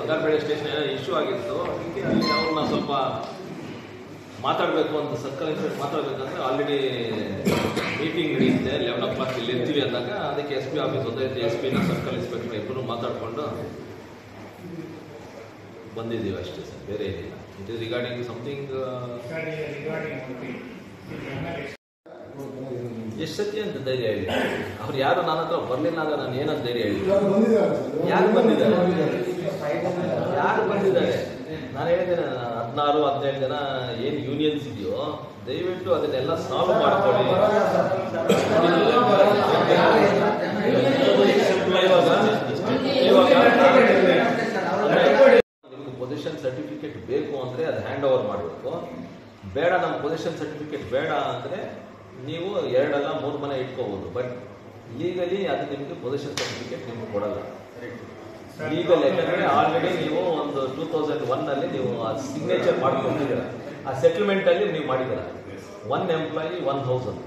Bangarpet station ಏನೋ issue ಆಗಿತ್ತು. ಅದಕ್ಕೆ ಅಲ್ಲಿ ಅವ್ರನ್ನ ಸ್ವಲ್ಪ ಮಾತಾಡಬೇಕು ಅಂತ ಸರ್ಕಲ್ ಇನ್ಸ್ಪೆಕ್ಟರ್ ಮಾತಾಡಬೇಕಂದ್ರೆ ಆಲ್ರೆಡಿ ಮೀಟಿಂಗ್ ನಡೆಯುತ್ತೆ 11 o'clock ಇಲ್ಲಿ ಇರ್ತೀವಿ ಅಂದಾಗ ಅದಕ್ಕೆ SP ಆಫೀಸ್ ಹೋದೈತೆ. SP-ನ ಸರ್ಕಲ್ ಇನ್ಸ್ಪೆಕ್ಟರ್ ಇಬ್ಬರು ಮಾತಾಡಿಕೊಂಡು ಬಂದಿದ್ದೀವಿ ಅಷ್ಟೇ ಸರ್, ಬೇರೆ ಏನಿಲ್ಲ. It is regarding something. ಎಷ್ಟು ಸತಿ ಅಂತ ಧೈರ್ಯ ಹೇಳಿ? ಅವ್ರು ಯಾರು ನನ್ನ ಹತ್ರ ಬರಲಿಲ್ಲ ಅಂದ್ರೆ ನಾನು ಏನಂತ ಧೈರ್ಯ ಹೇಳಿ? ಯಾರು ಬಂದಿದ್ದಾರೆ? ನಾನು ಹೇಳಿದ್ದೇನೆ 16-17 ಜನ ಏನು ಯೂನಿಯನ್ಸ್ ಇದೆಯೋ ದಯವಿಟ್ಟು ಅದನ್ನೆಲ್ಲ ಸಾಲ್ವ್ ಮಾಡ್ಕೊಳ್ಳಿ. ನಿಮ್ಗೆ ಪೊಸಿಷನ್ ಸರ್ಟಿಫಿಕೇಟ್ ಬೇಕು ಅಂದರೆ ಅದು ಹ್ಯಾಂಡ್ ಓವರ್ ಮಾಡಬೇಕು. ಬೇಡ, ನಮ್ಮ ಪೊಸಿಷನ್ ಸರ್ಟಿಫಿಕೇಟ್ ಬೇಡ ಅಂದರೆ ನೀವು 2 ಅಲ್ಲ 3 ಮನೆ ಇಟ್ಕೋಬಹುದು. ಬಟ್ ಲೀಗಲಿ ಅದು ನಿಮಗೆ ಪೊಸಿಷನ್ ಸರ್ಟಿಫಿಕೇಟ್ ನಿಮ್ಗೆ ಕೊಡಲ್ಲ. ಲೀಗಲ್ ಯಾಕಂದರೆ ಆಲ್ರೆಡಿ ನೀವು ಒಂದು 2001 ನೀವು ಆ ಸಿಗ್ನೇಚರ್ ಮಾಡ್ಕೊಂಡಿದ್ದೀರ. ಆ ಸೆಟಲ್ಮೆಂಟಲ್ಲಿ ನೀವು ಮಾಡಿದ್ದೀರ 1 ಎಂಪ್ಲಾಯಿ 1 ಹೌಸ್ ಅಂತ.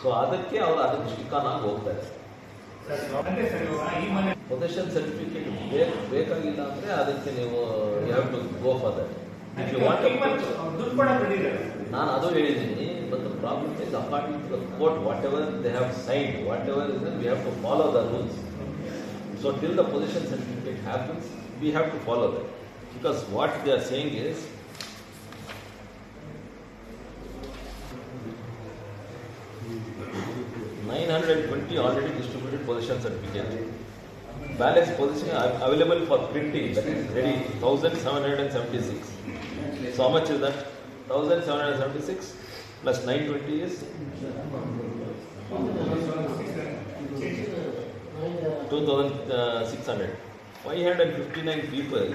ಸೊ ಅದಕ್ಕೆ ಅವರು ಅದಕ್ಕೆ ಸ್ಟಿಕ್ ಆನ್ ಆಗಿ ಹೋಗ್ತಾರೆ. ಪೊಸಿಷನ್ ಸರ್ಟಿಫಿಕೇಟ್ ಬೇಕಾಗಿಲ್ಲ ಅಂದರೆ ಅದಕ್ಕೆ ನೀವು you have to go for that. If you want, ನಾನು ಅದು ಹೇಳಿದ್ದೀನಿ. But the problem is according to the court whatever they have signed, whatever is we have to follow the rules. So till the position certificate happens, we have to follow that. Because what they are saying is, $920 already distributed position certificate. Balance position available for printing, that is ready, 1,776. So how much is that? 1,776 plus 920 is 2,600. 559 people,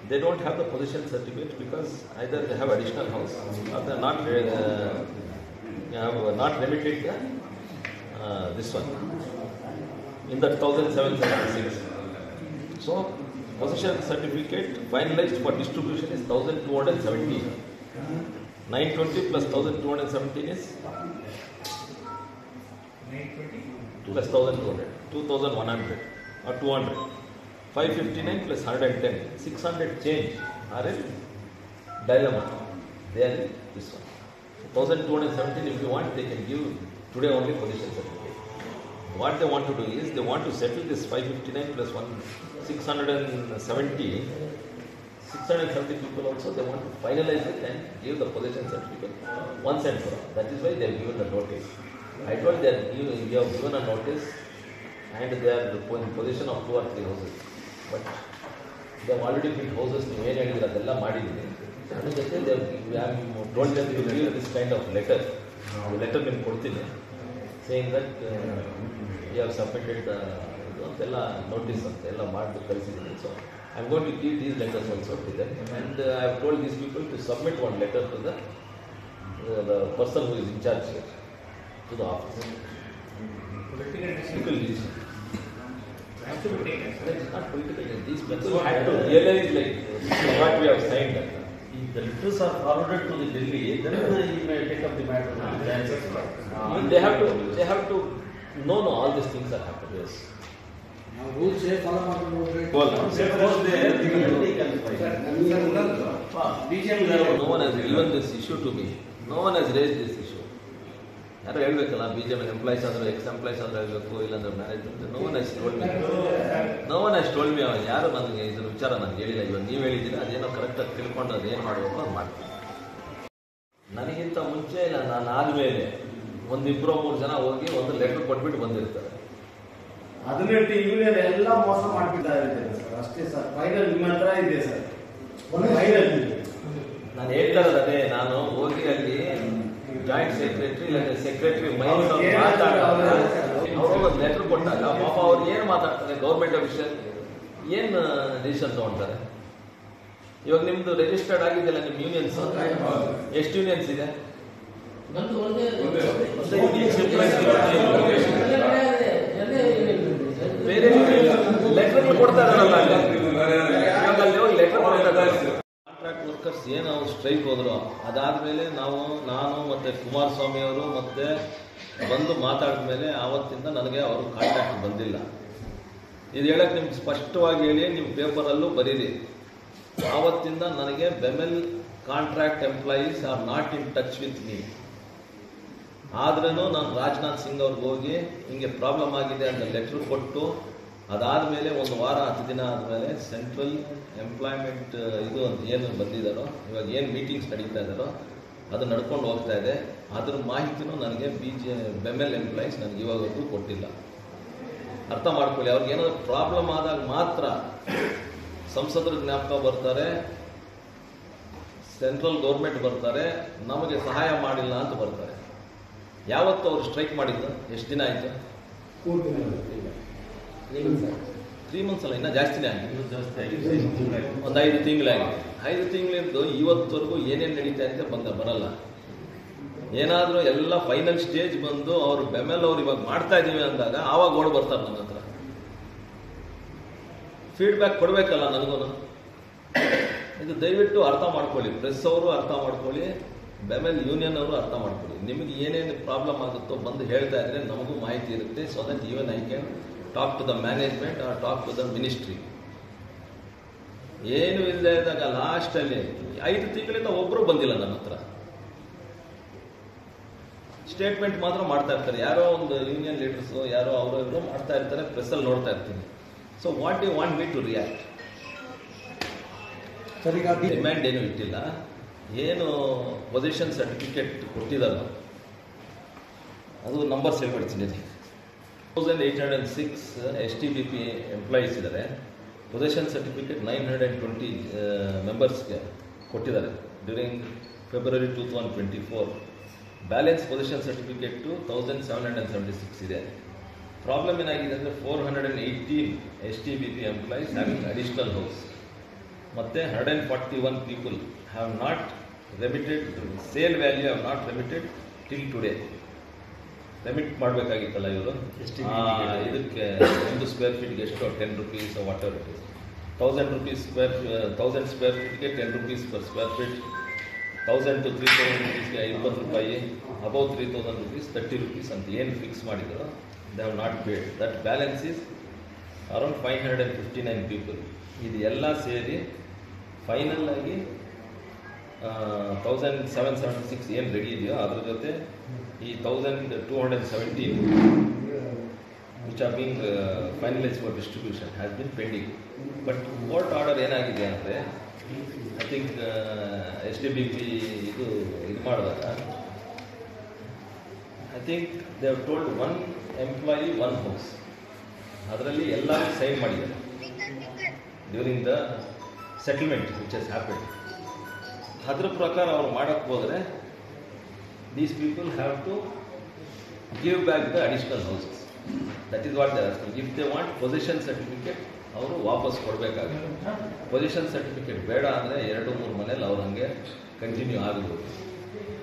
they don't have the position certificate because either they have additional house or they are not remitted this one in the 1,776. So position certificate finalized for distribution is 1,217. 920 plus 1,217 is plus 1,200, 2,100 or 200. 559 plus 110, 600 change are in dilemma. They are in this one. 1,217, if you want, they can give today only position certificate. What they want to do is, they want to settle this 559 plus 670 people also, they want to finalize it and give the position certificate once and for all. That is why they have given the notice. I told them, we have given a notice and they are in position of 2 or 3 houses. But they have already built houses, we have told them to give this kind of letter. The letter been put in saying that we have submitted the notice. So I am going to give these letters also to them. And I have told these people to submit one letter to the person who is in charge here, to the office. Political decision. That is not political. These people have to realize like what we have signed. If the letters are forwarded to the Delhi, then you may take up the matter. They have to know all these things are happening. Yes. Rules say follow up. No one has given this issue to me. No one has raised this issue. ಯಾರು ಹೇಳ್ಬೇಕಲ್ಲ, BJP employees ಆದರೂ ex employees ಆದರೂ ಹೇಳಬೇಕು, ಇಲ್ಲಾಂದ್ರೆ management. No one has told me. ಯಾರು ನನಗೆ ಇದರ ವಿಚಾರ ನನಗೆ ಹೇಳಿಲ್ಲ. ಇವಾಗ ನೀವು ಹೇಳಿದ್ದೀರಾ, ಅದೇನೋ ಕರೆಕ್ಟಾಗಿ ತಿಳ್ಕೊಂಡು ಅದೇನು ಮಾಡಬೇಕು ಅದು ಮಾಡ್ತೀನಿ. ನನಗಿಂತ ಮುಂಚೆ ಇಲ್ಲ, ನಾನು ಆದಮೇಲೆ 1-2-3 ಜನ ಹೋಗಿ ಒಂದು ಲೆಟರ್ ಕೊಟ್ಬಿಟ್ಟು ಬಂದಿರ್ತಾರೆ. ಅದನ್ನೇ ಟಿವಿಯಲ್ಲಿ ಎಲ್ಲ ಮೋಸ ಮಾಡಿಬಿಡ್ತಾ ಇದ್ದಾರೆ ಸರ್. ಅಷ್ಟೇ ಸರ್. ಫೈನಲ್ ನಿಮ್ಮ ಹತ್ರ ಇದೆ ಸರ್. ನಾನು ಹೇಳ್ತಾ ಇರೋದು ಅದೇ. ನಾನು ಹೋಗಿ ಅಲ್ಲಿ ಜಾಯಿಂಟ್ ಸೆಕ್ರೆಟರಿ ಇಲ್ಲ ಸೆಕ್ರೆಟರಿ ಮೈನ್ಸ್ ಅವ್ರು ಮಾತಾಡ್ತಾರೆ. ಅವರು ಒಂದು ಲೆಟರ್ ಕೊಟ್ಟಾಗ ಪಾಪ ಅವ್ರು ಏನು ಮಾತಾಡ್ತಾರೆ, ಗೌರ್ಮೆಂಟ್ ಅಫಿಷಿಯಲ್ ಏನು ಡಿಸಿಷನ್ ತಗೊಳ್ತಾರೆ. ಇವಾಗ ನಿಮ್ದು ರಿಜಿಸ್ಟರ್ಡ್ ಆಗಿದೆಯಲ್ಲ ನಿಮ್ಮ ಯೂನಿಯನ್ಸ್, ಎಷ್ಟು ಯೂನಿಯನ್ಸ್ ಇದೆ? ಬೇರೆ ಲೆಟರ್ ಕೊಡ್ತಾರಲ್ಲ, ಅಲ್ಲಿ ಹೋಗಿ ಲೆಟರ್ ಕೊಡ್ತಾರೆ. ಕಾಂಟ್ರಾಕ್ಟ್ ವರ್ಕರ್ಸ್ ಏನು ಅವ್ರು ಸ್ಟ್ರೈಕ್ ಹೋದ್ರು, ಅದಾದಮೇಲೆ ನಾನು ಮತ್ತು ಕುಮಾರಸ್ವಾಮಿ ಅವರು ಮತ್ತೆ ಬಂದು ಮಾತಾಡಿದ ಮೇಲೆ ಆವತ್ತಿಂದ ನನಗೆ ಅವರು ಕಾಂಟ್ರಾಕ್ಟ್ ಬಂದಿಲ್ಲ. ಇದು ಹೇಳಕ್ಕೆ ನಿಮ್ಗೆ ಸ್ಪಷ್ಟವಾಗಿ ಹೇಳಿ ನೀವು ಪೇಪರಲ್ಲೂ ಬರೀರಿ. ಆವತ್ತಿಂದ ನನಗೆ BEML contract employees R not in touch with me. ಆದ್ರೂ ನಾನು ರಾಜನಾಥ್ ಸಿಂಗ್ ಅವ್ರಿಗೆ ಹೋಗಿ ಹಿಂಗೆ ಪ್ರಾಬ್ಲಮ್ ಆಗಿದೆ ಅಂತ ಲೆಟ್ರ್ ಕೊಟ್ಟು, ಅದಾದಮೇಲೆ 1 ವಾರ 10 ದಿನ ಆದಮೇಲೆ ಸೆಂಟ್ರಲ್ ಎಂಪ್ಲಾಯ್ಮೆಂಟ್ ಇದು ಅಂತ ಏನು ಬಂದಿದ್ದಾರೋ, ಇವಾಗ ಏನು ಮೀಟಿಂಗ್ಸ್ ನಡೀತಾ ಇದ್ದಾರೋ ಅದು ನಡ್ಕೊಂಡು ಹೋಗ್ತಾ ಇದೆ. ಅದ್ರ ಮಾಹಿತಿನೂ ನನಗೆ ಬೆಮೆಲ್ ಎಂಪ್ಲಾಯೀಸ್ ನನಗೆ ಇವಾಗವರೆಗೂ ಕೊಟ್ಟಿಲ್ಲ. ಅರ್ಥ ಮಾಡ್ಕೊಳ್ಳಿ, ಅವ್ರಿಗೆ ಏನಾದರೂ ಪ್ರಾಬ್ಲಮ್ ಆದಾಗ ಮಾತ್ರ ಸಂಸದರು ಜ್ಞಾಪಕ ಬರ್ತಾರೆ, ಸೆಂಟ್ರಲ್ ಗೌರ್ಮೆಂಟ್ ಬರ್ತಾರೆ, ನಮಗೆ ಸಹಾಯ ಮಾಡಿಲ್ಲ ಅಂತ ಬರ್ತಾರೆ. ಯಾವತ್ತು ಅವರು ಸ್ಟ್ರೈಕ್ ಮಾಡಿದ್ದು? ಎಷ್ಟು ದಿನ ಆಯಿತು? 3 months ಅಲ್ಲ, ಇನ್ನೂ ಜಾಸ್ತಿನೇ ಆಗಿದೆ. ಒಂದು 5 ತಿಂಗಳಾಗಿದೆ. 5 ತಿಂಗಳಿಂದ ಇವತ್ತವರೆಗೂ ಏನೇನು ನಡೀತಾ ಇದೆ ಬರಲ್ಲ. ಏನಾದರೂ ಎಲ್ಲ ಫೈನಲ್ ಸ್ಟೇಜ್ ಬಂದು ಅವರು ಬೆಮೆಲ್ ಅವ್ರು ಇವಾಗ ಮಾಡ್ತಾ ಇದ್ದೀವಿ ಅಂದಾಗ ಆವಾಗ ಓಡ್ ಬರ್ತಾರೆ ನನ್ನ ಹತ್ರ. ಫೀಡ್ಬ್ಯಾಕ್ ಕೊಡಬೇಕಲ್ಲ ನನಗೂ. ಇದು ದಯವಿಟ್ಟು ಅರ್ಥ ಮಾಡ್ಕೊಳ್ಳಿ, ಪ್ರೆಸ್ ಅವರು ಅರ್ಥ ಮಾಡ್ಕೊಳ್ಳಿ, ಬೆಮೆಲ್ ಯೂನಿಯನ್ ಅವರು ಅರ್ಥ ಮಾಡ್ಕೊಳ್ಳಿ. ನಿಮಗೆ ಏನೇನು ಪ್ರಾಬ್ಲಮ್ ಆಗುತ್ತೋ ಬಂದು ಹೇಳ್ತಾ ಇದ್ರೆ ನಮಗೂ ಮಾಹಿತಿ ಇರುತ್ತೆ. So that even I can talk to the management or talk to the ministry. ಏನು ಇಲ್ಲದೆ ಇದ್ದಾಗ ಲಾಸ್ಟಲ್ಲಿ 5 ತಿಂಗಳಿಂದ ಒಬ್ಬರು ಬಂದಿಲ್ಲ ನನ್ನ ಹತ್ರ. ಸ್ಟೇಟ್ಮೆಂಟ್ ಮಾತ್ರ ಮಾಡ್ತಾ ಇರ್ತಾರೆ, ಯಾರೋ ಒಂದು ಯೂನಿಯನ್ ಲೀಡರ್ಸು ಯಾರೋ ಅವರು ಇವರು ಮಾಡ್ತಾ ಇರ್ತಾರೆ, ಪ್ರೆಸ್ಸಲ್ಲಿ ನೋಡ್ತಾ ಇರ್ತೀನಿ. So what you want me to react? Demand ಏನು ಇಟ್ಟಿಲ್ಲ. ಏನು ಪೊಸಿಷನ್ ಸರ್ಟಿಫಿಕೇಟ್ ಕೊಟ್ಟಿದ್ದಾರೋ ಅದು ನಂಬರ್ಸ್ ಹೇಳ್ಬಿಡ್ತೀನಿ. 1806 STBP ಎಂಪ್ಲಾಯೀಸ್ ಇದ್ದಾರೆ. ಪೊಸಿಷನ್ ಸರ್ಟಿಫಿಕೇಟ್ 920 ಮೆಂಬರ್ಸ್ಗೆ ಕೊಟ್ಟಿದ್ದಾರೆ during February 2024. Balance position certificate 1776 ಇದೆ. ಪ್ರಾಬ್ಲಮ್ ಏನಾಗಿದೆ ಅಂದರೆ 418 STBP employees having additional house ಮತ್ತು 141 people have not remitted, sale value have not remitted till today. Remit ಮಾಡಬೇಕಾಗಿತ್ತಲ್ಲ ಇವರು. ಇದಕ್ಕೆ ಒಂದು ಸ್ಕ್ವೇರ್ ಫೀಟ್ಗೆ ಎಷ್ಟು 10 rupees whatever it is. 1000 rupees 1000 square ಫೀಟ್ಗೆ 10 rupees per square feet. 1000 to 3000 rupeesಗೆ 20 ರೂಪಾಯಿ. ಅಬೌವ್ 3000 rupees 30 rupees ಅಂತ ಏನು ಫಿಕ್ಸ್ ಮಾಡಿದ್ರು, they have not paid. That balance is around 559 people. ಇದು ಎಲ್ಲ ಸೇರಿ ಫೈನಲ್ ಆಗಿ 1776 ಏನು ರೆಡಿ ಇದೆಯೋ ಅದ್ರ ಜೊತೆ ಈ 1217 which are being finalise for distribution has been pending. But court order ಏನಾಗಿದೆ ಅಂದರೆ, ಐ ಥಿಂಕ್ STBP ಇದು ಮಾಡಿದಾಗ I think they have told 1 employee 1 house. ಅದರಲ್ಲಿ ಎಲ್ಲರೂ ಸೈನ್ ಮಾಡಿದ್ದಾರೆ during the settlement which has happened. ಅದ್ರ ಪ್ರಕಾರ ಅವ್ರು ಮಾಡೋಕ್ಕೆ ಹೋದರೆ these people have to give back the additional houses. That is what they are asking. If they want possession certificate, ಅವರು ವಾಪಸ್ ಕೊಡಬೇಕಾಗುತ್ತೆ. ಪೊಸಿಷನ್ ಸರ್ಟಿಫಿಕೇಟ್ ಬೇಡ ಅಂದರೆ 2-3 ಮನೇಲಿ ಅವ್ರು ಹಂಗೆ ಕಂಟಿನ್ಯೂ ಆಗ್ಬೋದು.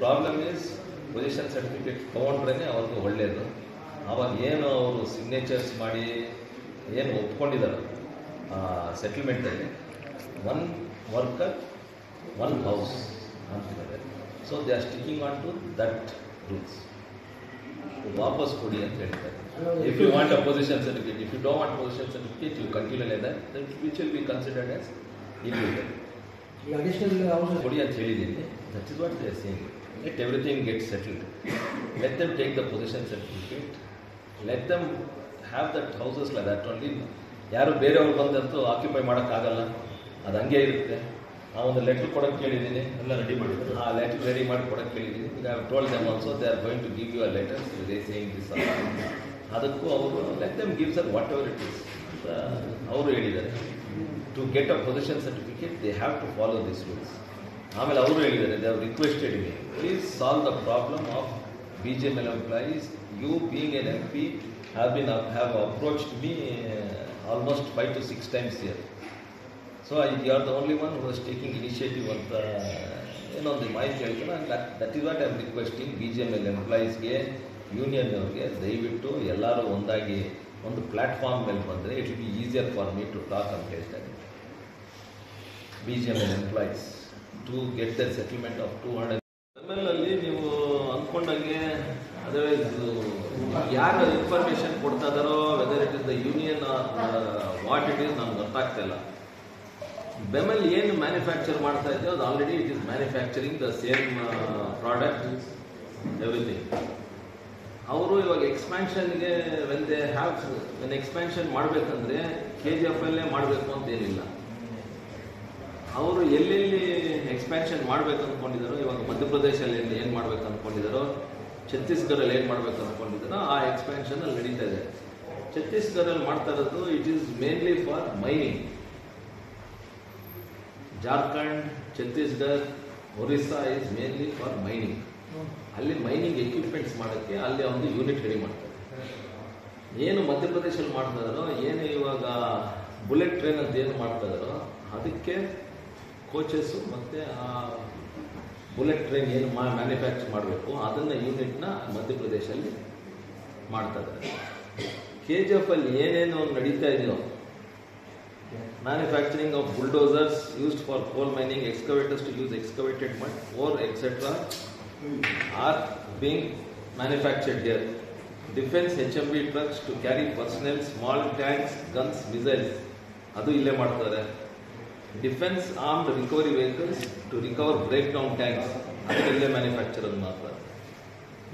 ಪ್ರಾಬ್ಲಮ್ ಈಸ್ ಪೊಸಿಷನ್ ಸರ್ಟಿಫಿಕೇಟ್ ತೊಗೊಂಡ್ರೇ ಅವ್ರಿಗೆ ಒಳ್ಳೆಯದು. ಆವಾಗ ಏನು ಅವರು ಸಿಗ್ನೇಚರ್ಸ್ ಮಾಡಿ ಏನು ಒಪ್ಕೊಂಡಿದ್ದಾರೆ ಸೆಟಲ್ಮೆಂಟಲ್ಲಿ, 1 ವರ್ಕರ್ 1 ಹೌಸ್ ಅಂತಿದ್ದಾರೆ. So they are sticking on to that rules. ವಾಪಸ್ ಕೊಡಿ ಅಂತ ಹೇಳ್ತಾರೆ. If you want a position certificate, if you don't want position certificate, you continue like that which will be considered as illegal. ಕೊಡಿ ಅಂತ ಹೇಳಿದ್ದೀನಿ. That is what they are saying. Let everything get settled. Let them take the position certificate. Let them have that houses like that only. ಯಾರು ಬೇರೆಯವ್ರು ಬಂದಂತೂ occupy ಮಾಡೋಕ್ಕಾಗಲ್ಲ, ಅದು ಹಂಗೆ ಇರುತ್ತೆ. ಆ ಒಂದು ಲೆಟ್ರ್ ಕೊಡೋಕ್ಕೆ ಕೇಳಿದ್ದೀನಿ, ಎಲ್ಲ ರೆಡಿ ಮಾಡಿದ್ರು. ಆ ಲೆಟ್ರ್ ರೆಡಿ ಮಾಡಿ ಕೊಡೋಕ್ಕೆ ಕೇಳಿದ್ದೀನಿ. ಈಗ I told them also they are going to give you a letter they saying this. ಅದಕ್ಕೂ ಅವರು let them give sir whatever it is ಅಂತ ಅವರು ಹೇಳಿದ್ದಾರೆ. To get a position certificate they have to follow this rules. ಆಮೇಲೆ ಅವರು ಹೇಳಿದ್ದಾರೆ, they have requested me please solve the problem of BGML employees. You being an MP have approached me almost 5 to 6 times here. So you are the only one who is taking initiative ಅಂತ ಏನೊಂದು ಮಾಹಿತಿ ಹೇಳ್ತಾರೆ. That is what I am requesting. BGML ಎಂಪ್ಲಾಯೀಸ್ಗೆ, union ಅವ್ರಿಗೆ ದಯವಿಟ್ಟು ಎಲ್ಲರೂ ಒಂದಾಗಿ ಒಂದು ಪ್ಲ್ಯಾಟ್ಫಾರ್ಮ್ ಮೇಲೆ ಬಂದರೆ it will be easier for me to talk ಅಂತ ಹೇಳ್ತಾರೆ. BGML employees to get the settlement of 200 ML ಅಲ್ಲಿ ನೀವು ಅಂದ್ಕೊಂಡಂಗೆ ಅದರ್ವೈಸ್ ಯಾರು ಇನ್ಫಾರ್ಮೇಶನ್ ಕೊಡ್ತಾ ಇದಾರೋ whether it is the union what it is ನಮ್ಗೆ ಗೊತ್ತಾಗ್ತಾ ಇಲ್ಲ. ಬೆಮೆಲ್ ಏನು ಮ್ಯಾನುಫ್ಯಾಕ್ಚರ್ ಮಾಡ್ತಾ ಇದೆಯೋ ಅದು already it is manufacturing the same product everything. ಅವರು ಇವಾಗ ಎಕ್ಸ್ಪ್ಯಾನ್ಷನ್ಗೆ ವೆನ್ ಎಕ್ಸ್ಪ್ಯಾನ್ಷನ್ ಮಾಡಬೇಕಂದ್ರೆ KGF ಅಲ್ಲೇ ಮಾಡಬೇಕು ಅಂತ ಏನಿಲ್ಲ. ಅವರು ಎಲ್ಲೆಲ್ಲಿ ಎಕ್ಸ್ಪ್ಯಾನ್ಷನ್ ಮಾಡ್ಬೇಕು ಅಂದ್ಕೊಂಡಿದ್ದಾರೋ, ಇವಾಗ ಮಧ್ಯಪ್ರದೇಶಲ್ಲಿ ಏನು ಮಾಡ್ಬೇಕು ಅಂದ್ಕೊಂಡಿದ್ದಾರೋ, ಛತ್ತೀಸ್ಗಢಲ್ಲಿ ಏನು ಮಾಡ್ಬೇಕು ಅಂದ್ಕೊಂಡಿದ್ದಾರೋ ಆ ಎಕ್ಸ್ಪ್ಯಾನ್ಷನ್ ಅಲ್ಲಿ ನಡೀತಾ ಇದೆ. ಛತ್ತೀಸ್ಗಢಲ್ಲಿ ಮಾಡ್ತಾ ಇರೋದು it is mainly for mining. Jharkhand, Chhattisgarh, Orissa is mainly for mining. ಅಲ್ಲಿ ಮೈನಿಂಗ್ ಎಕ್ವಿಪ್ಮೆಂಟ್ಸ್ ಮಾಡೋಕ್ಕೆ ಅಲ್ಲಿ ಒಂದು ಯೂನಿಟ್ ರೆಡಿ ಮಾಡ್ತಾರೆ. ಏನು ಮಧ್ಯಪ್ರದೇಶಲ್ಲಿ ಮಾಡ್ತಾ ಇದ್ದಾರೋ, ಏನು ಇವಾಗ ಬುಲೆಟ್ ಟ್ರೈನ್ ಅಂತ ಏನು ಮಾಡ್ತಾ ಇದ್ದಾರೋ ಅದಕ್ಕೆ ಕೋಚಸ್ಸು ಮತ್ತು ಆ ಬುಲೆಟ್ ಟ್ರೈನ್ ಏನು ಮ್ಯಾನುಫ್ಯಾಕ್ಚರ್ ಮಾಡಬೇಕು ಅದನ್ನು ಯೂನಿಟ್ನ ಮಧ್ಯಪ್ರದೇಶಲ್ಲಿ ಮಾಡ್ತಾ ಇದ್ದಾರೆ. KGF ಅಲ್ಲಿ ಏನೇನು ನಡೀತಾ ಇದೆಯೋ, manufacturing of bulldozers used for coal mining, excavators to use excavated mud, or etcetera are being manufactured here. Defence HMV trucks to carry personnel, small tanks, guns, missiles ಅದು ಇಲ್ಲೇ ಮಾಡ್ತಾರೆ. Defence armed recovery vehicles to recover break down tanks ಅದು ಇಲ್ಲೇ manufacture ಅದು ಮಾಡ್ತಾರೆ.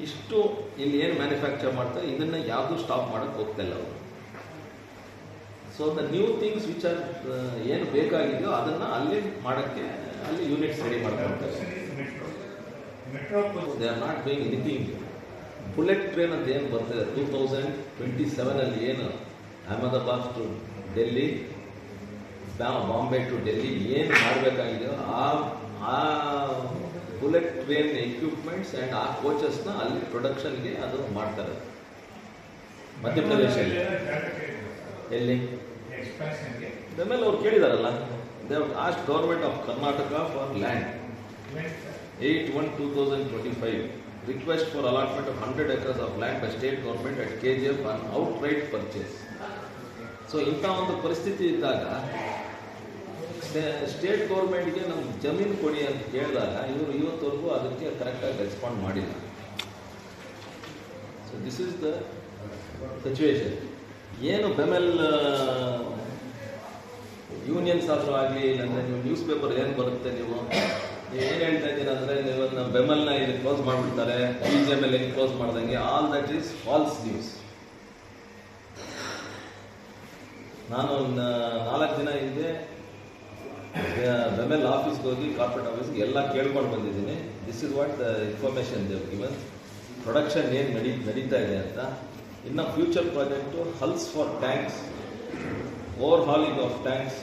ಇಷ್ಟು ಇಲ್ಲಿ ಏನು ಮ್ಯಾನುಫ್ಯಾಕ್ಚರ್ ಮಾಡ್ತಾರೆ ಇದನ್ನು ಯಾವುದೂ ಸ್ಟಾಪ್ ಮಾಡೋಕ್ಕೆ ಹೋಗ್ತಾ ಇಲ್ಲ ಅವರು. So the new things which are ಏನು ಬೇಕಾಗಿದೆಯೋ ಅದನ್ನು ಅಲ್ಲಿ ಮಾಡೋಕ್ಕೆ ಅಲ್ಲಿ ಯೂನಿಟ್ಸ್ ರೆಡಿ ಮಾಡ್ಕೊಳ್ತಾರೆ. They are not doing anything. Bullet train ಅಂತ ಏನು ಬರ್ತಿದೆ 2027 ಏನು ಅಹಮದಾಬಾದ್ ಟು ಡೆಲ್ಲಿ, ಬಾಂಬೆ ಟು ಡೆಲ್ಲಿ ಏನು ಮಾಡಬೇಕಾಗಿದೆಯೋ ಆ ಬುಲೆಟ್ ಟ್ರೈನ್ ಎಕ್ವಿಪ್ಮೆಂಟ್ಸ್ ಆ್ಯಂಡ್ ಆ ಕೋಚಸ್ನ ಅಲ್ಲಿ ಪ್ರೊಡಕ್ಷನ್ಗೆ ಅದು ಮಾಡ್ತಾರೆ ಮಧ್ಯಪ್ರದೇಶಲ್ಲಿ. ಎಲ್ಲಿ ಬೆಮೇಲೆ ಅವ್ರು ಕೇಳಿದಾರಲ್ಲ, they have asked government of Karnataka for land 8/1/2025 request for allotment of 100 acres of land by state government at KGF on outright purchase. So ಇಂಥ ಒಂದು ಪರಿಸ್ಥಿತಿ ಇದ್ದಾಗ ಸ್ಟೇಟ್ ಗೌರ್ಮೆಂಟ್ಗೆ ನಮ್ಗೆ ಜಮೀನು ಕೊಡಿ ಅಂತ ಕೇಳಿದಾಗ ಇವರು ಇವತ್ತವರೆಗೂ ಅದಕ್ಕೆ ಕರೆಕ್ಟಾಗಿ ರೆಸ್ಪಾಂಡ್ ಮಾಡಿಲ್ಲ. So this is the situation. ಏನು ಬೆಮೆಲ್ ಯೂನಿಯನ್ಸ್ ಆದರೂ ಆಗಲಿ, ಇಲ್ಲಾಂದರೆ ನೀವು ನ್ಯೂಸ್ ಪೇಪರ್ ಏನು ಬರುತ್ತೆ, ನೀವು ಏನು ಹೇಳ್ತಾ ಇದ್ದೀರ ಅಂದರೆ ನೀವು ಬೆಮೆಲ್ನ ಇಲ್ಲಿ ಕ್ಲೋಸ್ ಮಾಡಿಬಿಡ್ತಾರೆ, BGML ಕ್ಲೋಸ್ ಮಾಡ್ದಂಗೆ, all that is false news. ನಾನು 4 ದಿನ ಹಿಂದೆ ಬೆಮೆಲ್ ಆಫೀಸ್ಗೆ ಹೋಗಿ, ಕಾರ್ಪೊರೇಟ್ ಆಫೀಸ್ಗೆ ಎಲ್ಲ ಕೇಳ್ಕೊಂಡು ಬಂದಿದ್ದೀನಿ. This is what the information they've given. Production ಏನು ನಡೀತಾ ಇದೆ ಅಂತ. ಇನ್ನು future project hulls for tanks, overhauling of tanks,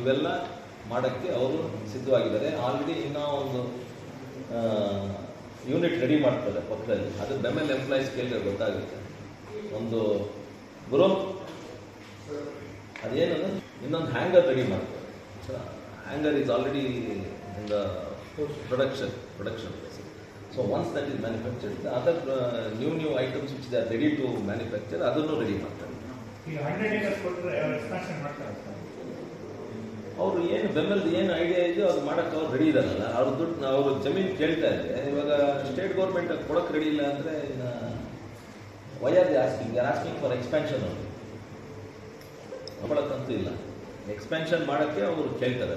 ಇವೆಲ್ಲ ಮಾಡೋಕ್ಕೆ ಅವರು ಸಿದ್ಧವಾಗಿದ್ದಾರೆ. ಆಲ್ರೆಡಿ ಇನ್ನೂ ಒಂದು ಯೂನಿಟ್ ರೆಡಿ ಮಾಡ್ತಾರೆ ಪಕ್ಕದಲ್ಲಿ. ಅದು ಬೆಮೆಲ್ ಎಂಪ್ಲಾಯೀಸ್ ಕೇಳಿದ್ರೆ ಗೊತ್ತಾಗುತ್ತೆ. ಒಂದು ಗುರು ಅದೇನು ಇನ್ನೊಂದು ಹ್ಯಾಂಗರ್ ರೆಡಿ ಮಾಡ್ತಾರೆ. Hanger is already in the production. So once that is manufactured, other new items which they are ready to manufacture ಅದನ್ನು ರೆಡಿ ಮಾಡ್ತಾರೆ. ಅವರು ಏನು ಬೆಮೆಲ್ದು ಏನು ಐಡಿಯಾ ಇದೆಯೋ ಅದು ಮಾಡೋಕ್ಕೆ ಅವ್ರು ರೆಡಿ ಇದಾರಲ್ಲ. ಅವ್ರ ದುಡ್ಡು ಅವರು ಜಮೀನು ಕೇಳ್ತಾ ಇದೆ. ಇವಾಗ ಸ್ಟೇಟ್ ಗೌರ್ಮೆಂಟ್ ಕೊಡೋಕ್ಕೆ ರೆಡಿ ಇಲ್ಲ ಅಂದರೆ ಇನ್ನು why are the asking for expansion. ಅವರು ತಗೊಳಕ್ಕಂತೂ ಇಲ್ಲ, ಎಕ್ಸ್ಪ್ಯಾನ್ಷನ್ ಮಾಡೋಕ್ಕೆ ಅವರು ಕೇಳ್ತಾರೆ.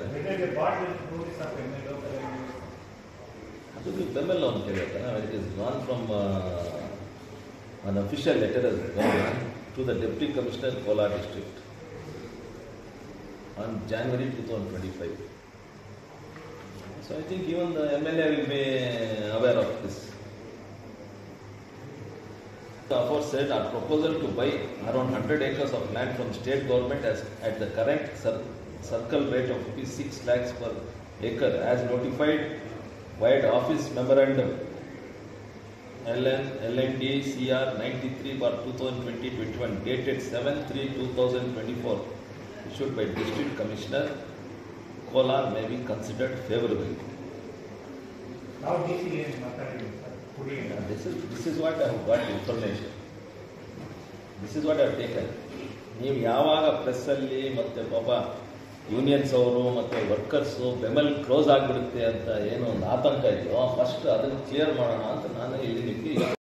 ಅದು ಬೆಮೆಲ್ ಅವ್ನು ಕೇಳಿರ್ತಾನೆ. It is gone from an official letter has gone to the Deputy Commissioner, Kolar District on January 2025. So I think even the MLA will be aware of this. The aforesaid, our proposal to buy around 100 acres of land from state government as at the current circle rate of ₹6 lakhs per acre as notified via office memorandum LND CR 93/2020-21 dated 7/3/2024 issued by District Commissioner Kolar may be considered favorable. Now this is what I have got information. This is what I have taken. ನೀವು ಯಾವಾಗ ಪ್ರೆಸ್ಸಲ್ಲಿ ಮತ್ತು ಪಾಪ unions ಅವರು ಮತ್ತು workers BEML close ಆಗಿಬಿಡುತ್ತೆ ಅಂತ ಏನೋ ಒಂದು ಆತಂಕ ಇದೆಯೋ ಫಸ್ಟ್ ಅದನ್ನು ಕ್ಲಿಯರ್ ಮಾಡೋಣ ಅಂತ ನಾನು ಇಲ್ಲಿ ನಿಮಗೆ